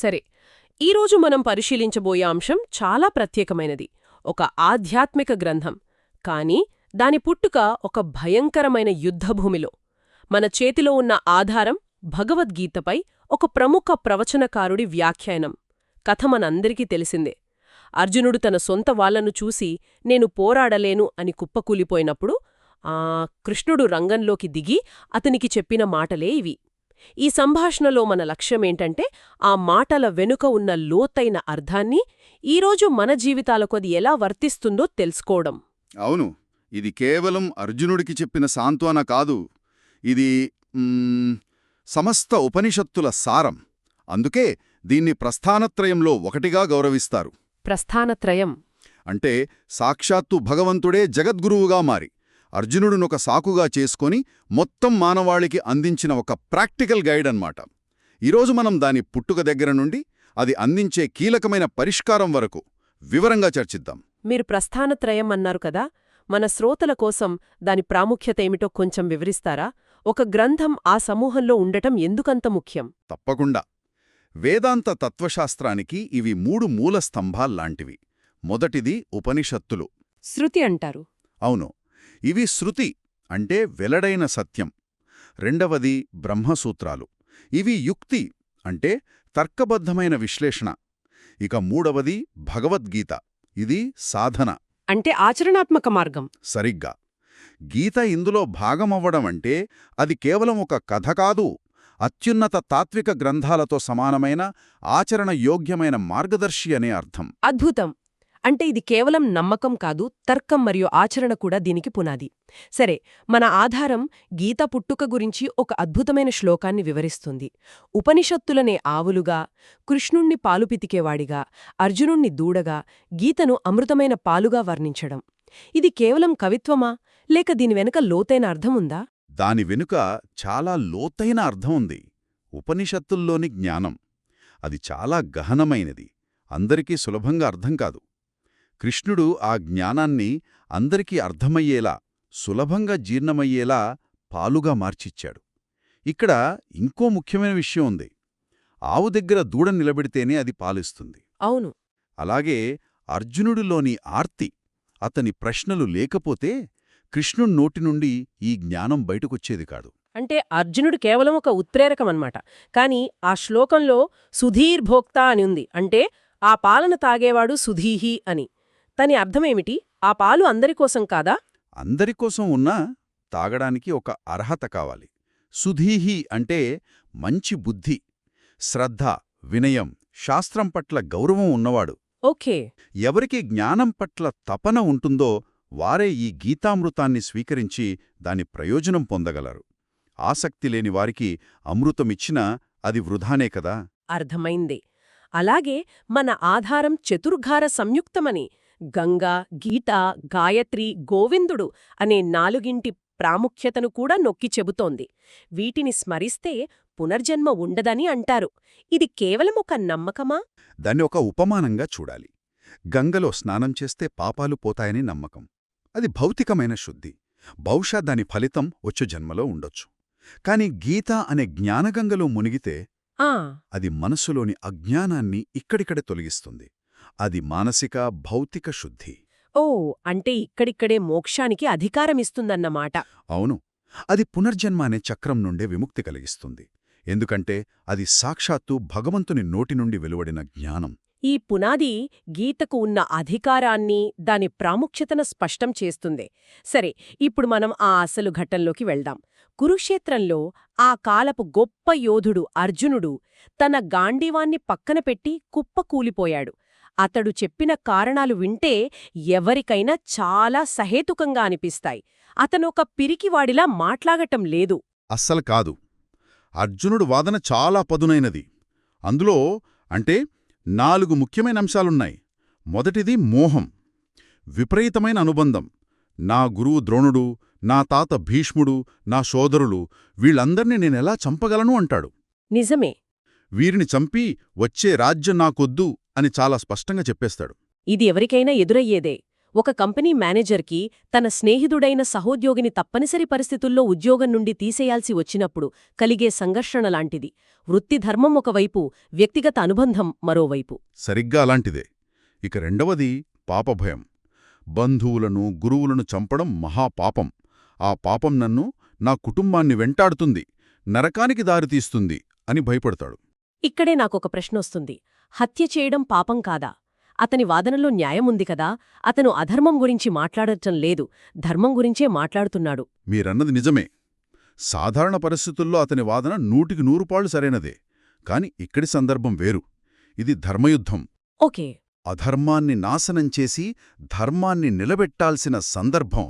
సరే, ఈరోజు మనం పరిశీలించబోయే అంశం చాలా ప్రత్యేకమైనది. ఒక ఆధ్యాత్మిక గ్రంథం. కానీ దాని పుట్టుక ఒక భయంకరమైన యుద్ధభూమిలో. మన చేతిలో ఉన్న ఆధారం భగవద్గీతపై ఒక ప్రముఖ ప్రవచనకారుడి వ్యాఖ్యానం. కథ మనందరికీ తెలిసిందే. అర్జునుడు తన సొంత వాళ్లను చూసి నేను పోరాడలేను అని కుప్పకూలిపోయినప్పుడు కృష్ణుడు రంగంలోకి దిగి అతనికి చెప్పిన మాటలే ఇవి. ఈ సంభాషణలో మన లక్ష్యమేంటంటే ఆ మాటల వెనుక ఉన్న లోతైన అర్థాన్ని ఈరోజు మన జీవితాలకు అది ఎలా వర్తిస్తుందో తెలుసుకోవడం. అవును, ఇది కేవలం అర్జునుడికి చెప్పిన సాంత్వన కాదు. ఇది సమస్త ఉపనిషత్తుల సారం. అందుకే దీన్ని ప్రస్థానత్రయంలో ఒకటిగా గౌరవిస్తారు. ప్రస్థానత్రయం అంటే సాక్షాత్తు భగవంతుడే జగద్గురువుగా మారి అర్జునుడునొక సాకుగా చేసుకొని మొత్తం మానవాళికి అందించిన ఒక ప్రాక్టికల్ గైడ్ అన్నమాట. ఈరోజు మనం దాని పుట్టుక దగ్గర నుండి అది అందించే కీలకమైన పరిష్కారం వరకు వివరంగా చర్చిద్దాం. మీరు ప్రస్థానత్రయం అన్నారు కదా, మన శ్రోతల కోసం దాని ప్రాముఖ్యత ఏమిటో కొంచెం వివరిస్తారా? ఒక గ్రంథం ఆ సమూహంలో ఉండటం ఎందుకంత ముఖ్యం? తప్పకుండా. వేదాంత తత్వశాస్త్రానికి ఇవి 3 మూల స్తంభాల్లాంటివి. మొదటిది ఉపనిషత్తులు. శృతి అంటారు. అవును, ఇవి శృతి అంటే వెలడైన సత్యం. రెండవది బ్రహ్మసూత్రాలు. ఇవి యుక్తి అంటే తర్కబద్ధమైన విశ్లేషణ. ఇక మూడవది భగవద్గీత. ఇది సాధన అంటే ఆచరణాత్మక మార్గం. సరిగ్గా. గీత ఇందులో భాగమవ్వడం అంటే అది కేవలం ఒక కథ కాదు, అత్యున్నత తాత్విక గ్రంథాలతో సమానమైన ఆచరణయోగ్యమైన మార్గదర్శి అనే అర్థం. అద్భుతం. అంటే ఇది కేవలం నమ్మకం కాదు, తర్కం మరియు ఆచరణ కూడా దీనికి పునాది. సరే, మన ఆధారం గీత పుట్టుక గురించి ఒక అద్భుతమైన శ్లోకాన్ని వివరిస్తుంది. ఉపనిషత్తులనే ఆవులుగా, కృష్ణుణ్ణి పాలు పితికేవాడిగా, అర్జునుణ్ణి దూడగా, గీతను అమృతమైన పాలుగా వర్ణించడం. ఇది కేవలం కవిత్వమా, లేక దీని వెనుక లోతైన అర్థముందా? దాని వెనుక చాలా లోతైన అర్థం ఉంది. ఉపనిషత్తుల్లోని జ్ఞానం అది చాలా గహనమైనది, అందరికీ సులభంగా అర్థం కాదు. కృష్ణుడు ఆ జ్ఞానాన్ని అందరికీ అర్థమయ్యేలా, సులభంగా జీర్ణమయ్యేలా పాలుగా మార్చిచ్చాడు. ఇక్కడ ఇంకో ముఖ్యమైన విషయం ఉంది. ఆవు దగ్గర దూడ నిలబెడితేనే అది పాలిస్తుంది. అవును. అలాగే అర్జునుడిలోని ఆర్తి, అతని ప్రశ్నలు లేకపోతే కృష్ణుడి నోటి నుండి ఈ జ్ఞానం బయటకొచ్చేది కాదు. అంటే అర్జునుడు కేవలం ఒక ఉత్ప్రేరకమన్నమాట. కాని ఆ శ్లోకంలో సుధీర్భోక్త అని ఉంది. అంటే ఆ పాలన తాగేవాడు సుధీహి అని. తని అర్థమేమిటి? ఆ పాలు అందరికోసం కాదా? అందరికోసం ఉన్నా తాగడానికి ఒక అర్హత కావాలి. సుధీహి అంటే మంచి బుద్ధి, శ్రద్ధ, వినయం, శాస్త్రం పట్ల గౌరవం ఉన్నవాడు. ఓకే. ఎవరికి జ్ఞానం పట్ల తపన ఉంటుందో వారే ఈ గీతామృతాన్ని స్వీకరించి దాని ప్రయోజనం పొందగలరు. ఆసక్తి లేని వారికి అమృతమిచ్చినా అది వృధానే కదా. అర్థమైంది. అలాగే మన ఆధారం చతుర్ఘార సంయుక్తమని, గంగా, గీత, గాయత్రి, గోవిందుడు అనే 4గింటి ప్రాముఖ్యతను కూడా నొక్కి చెబుతోంది. వీటిని స్మరిస్తే పునర్జన్మ ఉండదని అంటారు. ఇది కేవలం ఒక నమ్మకమా? దాన్ని ఒక ఉపమానంగా చూడాలి. గంగలో స్నానం చేస్తే పాపాలు పోతాయని నమ్మకం. అది భౌతికమైన శుద్ధి. బహుశా దాని ఫలితం వచ్చే జన్మలో ఉండొచ్చు. కాని గీత అనే జ్ఞానగంగలో మునిగితే అది మనసులోని అజ్ఞానాన్ని ఇక్కడిక్కడే తొలగిస్తుంది. అది మానసిక, భౌతిక శుద్ధి. ఓ, అంటే ఇక్కడిక్కడే మోక్షానికి అధికారమిస్తుందన్నమాట. అవును, అది పునర్జన్మ అనే చక్రం నుండే విముక్తి కలిగిస్తుంది. ఎందుకంటే అది సాక్షాత్తు భగవంతుని నోటి నుండి వెలువడిన జ్ఞానం. ఈ పునాది గీతకు ఉన్న అధికారాన్ని, దాని ప్రాముఖ్యతను స్పష్టం చేస్తుంది. సరే, ఇప్పుడు మనం ఆ అసలు ఘట్టంలోకి వెళ్దాం. కురుక్షేత్రంలో ఆ కాలపు గొప్ప యోధుడు అర్జునుడు తన గాండీవాన్ని పక్కన పెట్టి కుప్పకూలిపోయాడు. అతడు చెప్పిన కారణాలు వింటే ఎవరికైనా చాలా సహేతుకంగా అనిపిస్తాయి. అతనొక పిరికివాడిలా మాట్లాడటం లేదు. అస్సలు కాదు. అర్జునుడు వాదన చాలా పదునైనది. అందులో అంటే 4 ముఖ్యమైన అంశాలున్నాయి. మొదటిది మోహం, విపరీతమైన అనుబంధం. నా గురువు ద్రోణుడు, నా తాత భీష్ముడు, నా సోదరులు, వీళ్ళందర్నీ నేనెలా చంపగలను అంటాడు. నిజమే. వీరిని చంపి వచ్చే రాజ్యం నాకొద్దు అని చాలా స్పష్టంగా చెప్పేస్తాడు. ఇది ఎవరికైనా ఎదురయ్యేదే. ఒక కంపెనీ మేనేజర్కి తన స్నేహితుడైన సహోద్యోగిని తప్పనిసరి పరిస్థితుల్లో ఉద్యోగం నుండి తీసేయాల్సి వచ్చినప్పుడు కలిగే సంఘర్షణలాంటిది. వృత్తిధర్మం ఒకవైపు, వ్యక్తిగత అనుబంధం మరోవైపు. సరిగ్గా అలాంటిదే. ఇక రెండవది పాపభయం. బంధువులను, గురువులను చంపడం మహాపాపం. ఆ పాపం నన్ను, నా కుటుంబాన్ని వెంటాడుతుంది, నరకానికి దారితీస్తుంది అని భయపడతాడు. ఇక్కడే నాకొక ప్రశ్నొస్తుంది. హత్య చేయడం పాపం కాదా? అతని వాదనలో న్యాయముంది కదా. అతను అధర్మం గురించి మాట్లాడటం లేదు, ధర్మం గురించే మాట్లాడుతున్నాడు. మీరన్నది నిజమే. సాధారణ పరిస్థితుల్లో అతని వాదన 100% సరైనదే. కాని ఇక్కడి సందర్భం వేరు. ఇది ధర్మయుద్ధం. ఓకే. అధర్మాన్ని నాశనం చేసి ధర్మాన్ని నిలబెట్టాల్సిన సందర్భం.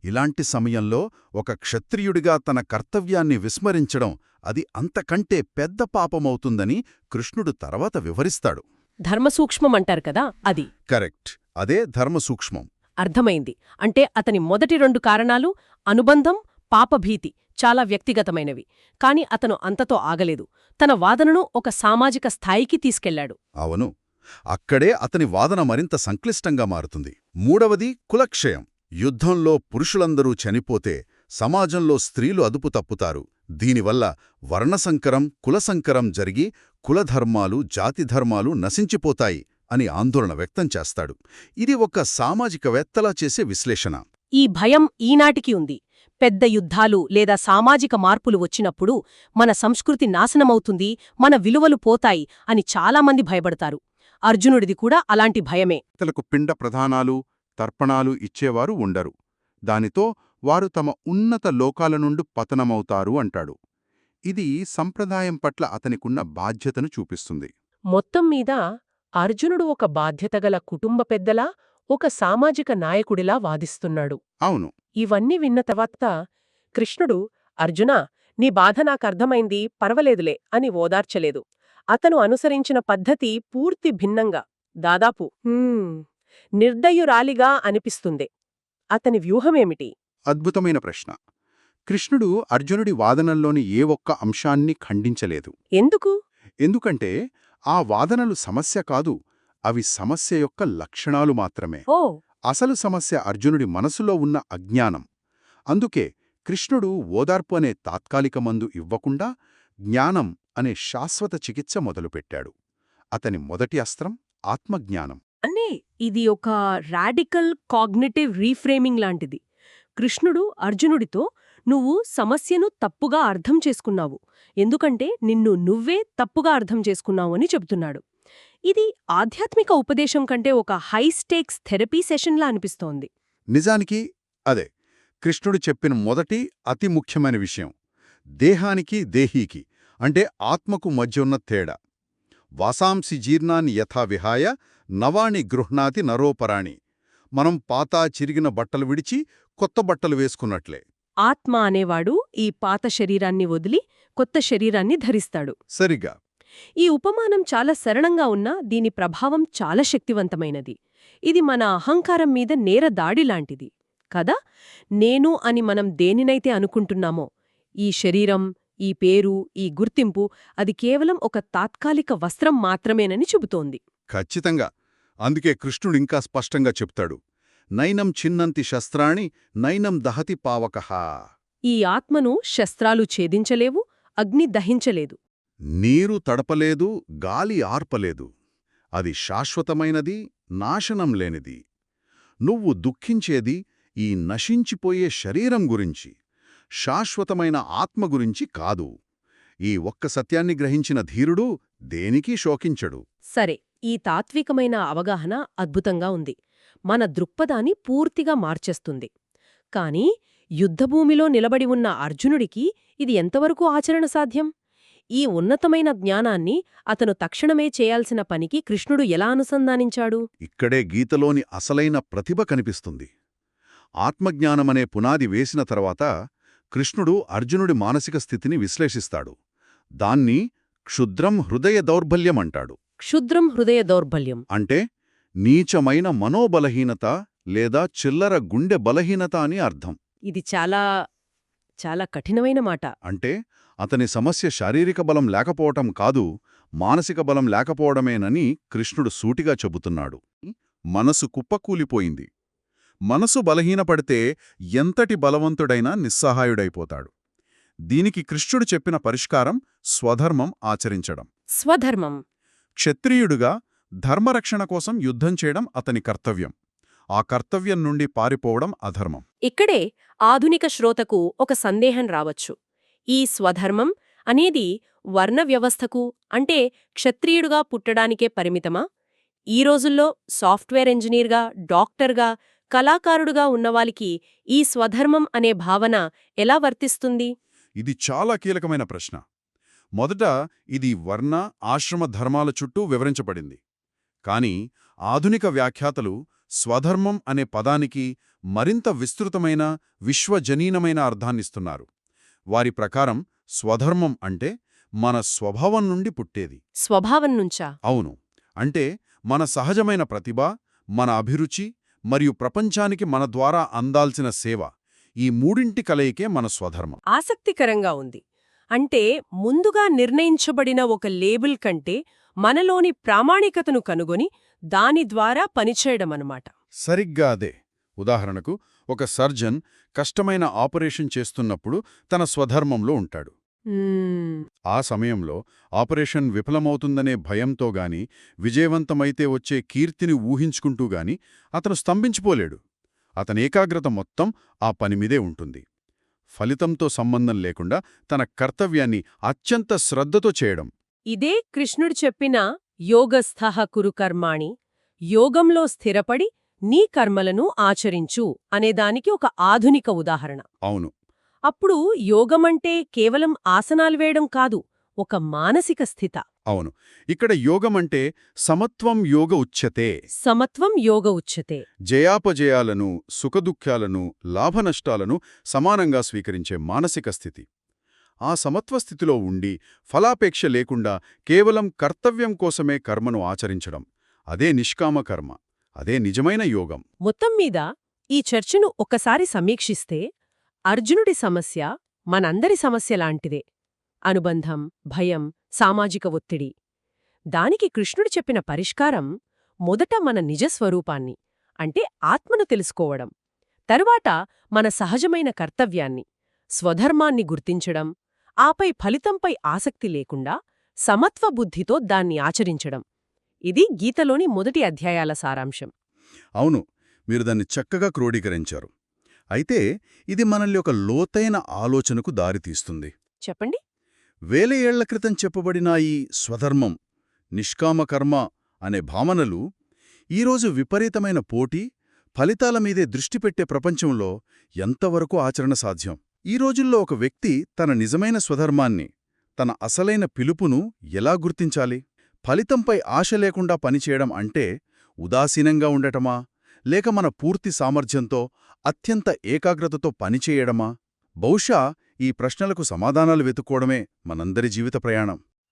ఇలాంటి సమయంలో ఒక క్షత్రియుడిగా తన కర్తవ్యాన్ని విస్మరించడం, అది అంతకంటే పెద్ద పాపమవుతుందని కృష్ణుడు తర్వాత వివరిస్తాడు. ధర్మసూక్ష్మమంటారు కదా, అది. కరెక్ట్. అదే ధర్మసూక్ష్మం. అర్థమైంది. అంటే అతని మొదటి 2 కారణాలు అనుబంధం, పాపభీతి చాలా వ్యక్తిగతమైనవి. కాని అతను అంతతో ఆగలేదు. తన వాదనను ఒక సామాజిక స్థాయికి తీసుకెళ్లాడు. అవును. అక్కడే అతని వాదన మరింత సంక్లిష్టంగా మారుతుంది. మూడవది కులక్షయం. యుద్ధంలో పురుషులందరూ చనిపోతే సమాజంలో స్త్రీలు అదుపు తప్పుతారు. దీనివల్ల వర్ణసంకరం, కులసంకరం జరిగి కులధర్మాలు, జాతిధర్మాలు నశించిపోతాయి అని ఆందోళన వ్యక్తం చేస్తాడు. ఇది ఒక సామాజికవేత్తలా చేసే విశ్లేషణ. ఈ భయం ఈనాటికి ఉంది. పెద్ద యుద్ధాలు లేదా సామాజిక మార్పులు వచ్చినప్పుడు మన సంస్కృతి నాశనమవుతుంది, మన విలువలు పోతాయి అని చాలామంది భయపడతారు. అర్జునుడిది కూడా అలాంటి భయమే. తలకు పిండ ప్రధానాలు, తర్పణాలు ఇచ్చేవారు ఉండరు. దానితో వారు తమ ఉన్నత లోకాల నుండి పతనమవుతారు అంటాడు. ఇది సంప్రదాయం పట్ల అతనికున్న బాధ్యతను చూపిస్తుంది. మొత్తం మీద అర్జునుడు ఒక బాధ్యతగల కుటుంబ పెద్దలా, ఒక సామాజిక నాయకుడిలా వాదిస్తున్నాడు. అవును. ఇవన్నీ విన్న తర్వాత కృష్ణుడు, అర్జునా, నీ బాధ నాకర్థమైంది, పర్వాలేదులే అని ఓదార్చలేదు. అతను అనుసరించిన పద్ధతి పూర్తి భిన్నంగా, దాదాపు నిర్దయురాలిగా అనిపిస్తుంది. అతని వ్యూహమేమిటి? అద్భుతమైన ప్రశ్న. కృష్ణుడు అర్జునుడి వాదనల్లోని ఏ ఒక్క అంశాన్ని ఖండించలేదు. ఎందుకు? ఎందుకంటే ఆ వాదనలు సమస్య కాదు, అవి సమస్య యొక్క లక్షణాలు మాత్రమే. ఓ. అసలు సమస్య అర్జునుడి మనసులో ఉన్న అజ్ఞానం. అందుకే కృష్ణుడు ఓదార్పు అనే తాత్కాలిక మందు ఇవ్వకుండా జ్ఞానం అనే శాశ్వత చికిత్స మొదలుపెట్టాడు. అతని మొదటి అస్త్రం ఆత్మజ్ఞానం. అనే ఇది ఒక రాడికల్ కాగ్నిటివ్ రీఫ్రేమింగ్ లాంటిది. కృష్ణుడు అర్జునుడితో, నువ్వు సమస్యను తప్పుగా అర్థం చేసుకున్నావు, ఎందుకంటే నిన్ను నువ్వే తప్పుగా అర్థం చేసుకున్నావు అని చెబుతున్నాడు. ఇది ఆధ్యాత్మిక ఉపదేశం కంటే ఒక హైస్టేక్స్ థెరపీ సెషన్లా అనిపిస్తోంది. నిజానికి అదే కృష్ణుడు చెప్పిన మొదటి అతి ముఖ్యమైన విషయం. దేహానికి దేహీకి అంటే ఆత్మకు మధ్య ఉన్న తేడా. వాసాంసి జీర్ణాన్ని యథా విహాయ నవాణి గృహ్ణాతి నరోపరాణి. మనం పాతా చిరిగిన బట్టలు విడిచి కొత్త బట్టలు వేసుకున్నట్లే. ఆత్మ అనేవాడు ఈ పాత శరీరాన్ని వదిలి కొత్త శరీరాన్ని ధరిస్తాడు. సరిగా. ఈ ఉపమానం చాలా సరళంగా ఉన్నా దీని ప్రభావం చాలా శక్తివంతమైనది. ఇది మన అహంకారం మీద నేర దాడిలాంటిది కదా. నేను అని మనం దేనినైతే అనుకుంటున్నామో, ఈ శరీరం, ఈ పేరు, ఈ గుర్తింపు, అది కేవలం ఒక తాత్కాలిక వస్త్రం మాత్రమేనని చెబుతోంది. ఖచ్చితంగా. అందుకే కృష్ణుడు ఇంకా స్పష్టంగా చెప్తాడు, నైనం చిన్నంతి శస్త్రాణి నైనం దహతి పావకః. ఈ ఆత్మను శస్త్రాలు ఛేదించలేవు, అగ్ని దహించలేదు. నీరు తడపలేదు, గాలి ఆర్పలేదు. అది శాశ్వతమైనది, నాశనం లేనిది. నువ్వు దుఃఖించేది ఈ నశించిపోయే శరీరం గురించి, శాశ్వతమైన ఆత్మ గురించి కాదు. ఈ ఒక్క సత్యాన్ని గ్రహించిన ధీరుడు దేనికీ శోకించడు. సరే, ఈ తాత్వికమైన అవగాహన అద్భుతంగా ఉంది. మన దృక్పథాన్ని పూర్తిగా మార్చేస్తుంది. కాని యుద్ధభూమిలో నిలబడి ఉన్న అర్జునుడికి ఇది ఎంతవరకు ఆచరణ సాధ్యం? ఈ ఉన్నతమైన జ్ఞానాన్ని అతను తక్షణమే చేయాల్సిన పనికి కృష్ణుడు ఎలా అనుసంధానించాడు? ఇక్కడే గీతలోని అసలైన ప్రతిభ కనిపిస్తుంది. ఆత్మజ్ఞానమనే పునాది వేసిన తర్వాత కృష్ణుడు అర్జునుడి మానసిక స్థితిని విశ్లేషిస్తాడు. దాన్ని క్షుద్రం హృదయ దౌర్బల్యమంటాడు. క్షుద్రం హృదయ దౌర్బల్యం అంటే నీచమైన మనోబలహీనత లేదా చిల్లర గుండె బలహీనత అని అర్థం. ఇది చాలా చాలా కఠినమైన మాట. అంటే అతని సమస్య శారీరక బలం లేకపోవటం కాదు, మానసిక బలం లేకపోవడమేనని కృష్ణుడు సూటిగా చెబుతున్నాడు. మనసు కుప్పకూలిపోయింది, మనసు బలహీనపడితే ఎంతటి బలవంతుడైనా నిస్సహాయుడైపోతాడు. దీనికి కృష్ణుడు చెప్పిన పరిష్కారం స్వధర్మం ఆచరించడం. స్వధర్మం. క్షత్రియుడుగా ధర్మరక్షణ కోసం యుద్ధం చేయడం అతని కర్తవ్యం. ఆ కర్తవ్యం నుండి పారిపోవడం అధర్మం. ఇక్కడే ఆధునిక శ్రోతకు ఒక సందేహం రావచ్చు. ఈ స్వధర్మం అనేది వర్ణ వ్యవస్థకు, అంటే క్షత్రియుడుగా పుట్టడానికే పరిమితమా? ఈ రోజుల్లో సాఫ్ట్వేర్ ఇంజనీర్గా, డాక్టర్గా, కళాకారుడుగా ఉన్నవాళ్ళకి ఈ స్వధర్మం అనే భావన ఎలా వర్తిస్తుంది? ఇది చాలా కీలకమైన ప్రశ్న. మొదట ఇది వర్ణ, ఆశ్రమ ధర్మాల చుట్టూ వివరించబడింది. కాని ఆధునిక వ్యాఖ్యాతలు స్వధర్మం అనే పదానికి మరింత విస్తృతమైన, విశ్వజనీనమైన అర్థాన్నిస్తున్నారు. వారి ప్రకారం స్వధర్మం అంటే మన స్వభావం నుండి పుట్టేది. స్వభావం నుంచా? అవును. అంటే మన సహజమైన ప్రతిభ, మన అభిరుచి మరియు ప్రపంచానికి మన ద్వారా అందాల్సిన సేవ, ఈ మూడింటి కలయికే మన స్వధర్మం. ఆసక్తికరంగా ఉంది. అంటే ముందుగా నిర్ణయించబడిన ఒక లేబుల్ కంటే మనలోని ప్రామాణికతను కనుగొని దాని ద్వారా పనిచేయడమన్నమాట. సరిగ్గా అదే. ఉదాహరణకు, ఒక సర్జన్ కష్టమైన ఆపరేషన్ చేస్తున్నప్పుడు తన స్వధర్మంలో ఉంటాడు. ఆ సమయంలో ఆపరేషన్ విఫలమవుతుందనే భయంతో గాని, విజయవంతమైతే వచ్చే కీర్తిని ఊహించుకుంటూ గాని అతను స్తంభించిపోలేడు. అతని ఏకాగ్రత మొత్తం ఆ పనిమీదే ఉంటుంది. ఫలితంతో సంబంధం లేకుండా తన కర్తవ్యాన్ని అత్యంత శ్రద్ధతో చేయడం. ఇదే కృష్ణుడు చెప్పిన యోగస్థః కురు కర్మాణి, యోగంలో స్థిరపడి నీ కర్మలను ఆచరించు అనేదానికి ఒక ఆధునిక ఉదాహరణ. అవును. అప్పుడు యోగమంటే కేవలం ఆసనాలు వేయడం కాదు, ఒక మానసిక స్థిత. అవును. ఇక్కడ యోగమంటే సమత్వం యోగ ఉచ్యతే. సమత్వం యోగ ఉచ్యతే. జయాపజయాలను, సుఖదుఖ్యాలను, లాభనష్టాలను సమానంగా స్వీకరించే మానసిక స్థితి. ఆ సమత్వస్థితిలో ఉండి ఫలాపేక్ష లేకుండా కేవలం కర్తవ్యం కోసమే కర్మను ఆచరించడం, అదే నిష్కామ కర్మ, అదే నిజమైన యోగం. మొత్తం మీద ఈ చర్చను ఒకసారి సమీక్షిస్తే అర్జునుడి సమస్య మనందరి సమస్యలాంటిదే. అనుబంధం, భయం, సామాజిక ఒత్తిడి. దానికి కృష్ణుడు చెప్పిన పరిష్కారం మొదట మన నిజస్వరూపాన్ని, అంటే ఆత్మను తెలుసుకోవడం, తరువాత మన సహజమైన కర్తవ్యాన్ని, స్వధర్మాన్ని గుర్తించడం, ఆపై ఫలితంపై ఆసక్తి లేకుండా సమత్వ బుద్ధితో దాన్ని ఆచరించడం. ఇది గీతలోని మొదటి అధ్యాయాల సారాంశం. అవును, మీరు దాన్ని చక్కగా క్రోడీకరించారు. అయితే ఇది మనల్ని ఒక లోతైన ఆలోచనకు దారితీస్తుంది. చెప్పండి. వేల ఏళ్ల క్రితం చెప్పబడిన ఈ స్వధర్మం, నిష్కామకర్మ అనే భావనలు ఈరోజు విపరీతమైన పోటీ, ఫలితాల మీదే దృష్టి పెట్టే ప్రపంచంలో ఎంతవరకు ఆచరణ సాధ్యం? ఈ రోజుల్లో ఒక వ్యక్తి తన నిజమైన స్వధర్మాన్ని, తన అసలైన పిలుపును ఎలా గుర్తించాలి? ఫలితంపై ఆశ లేకుండా పనిచేయడం అంటే ఉదాసీనంగా ఉండటమా, లేక మన పూర్తి సామర్థ్యంతో, అత్యంత ఏకాగ్రతతో పనిచేయడమా? బహుశా ఈ ప్రశ్నలకు సమాధానాలు వెతుక్కోవడమే మనందరి జీవిత ప్రయాణం.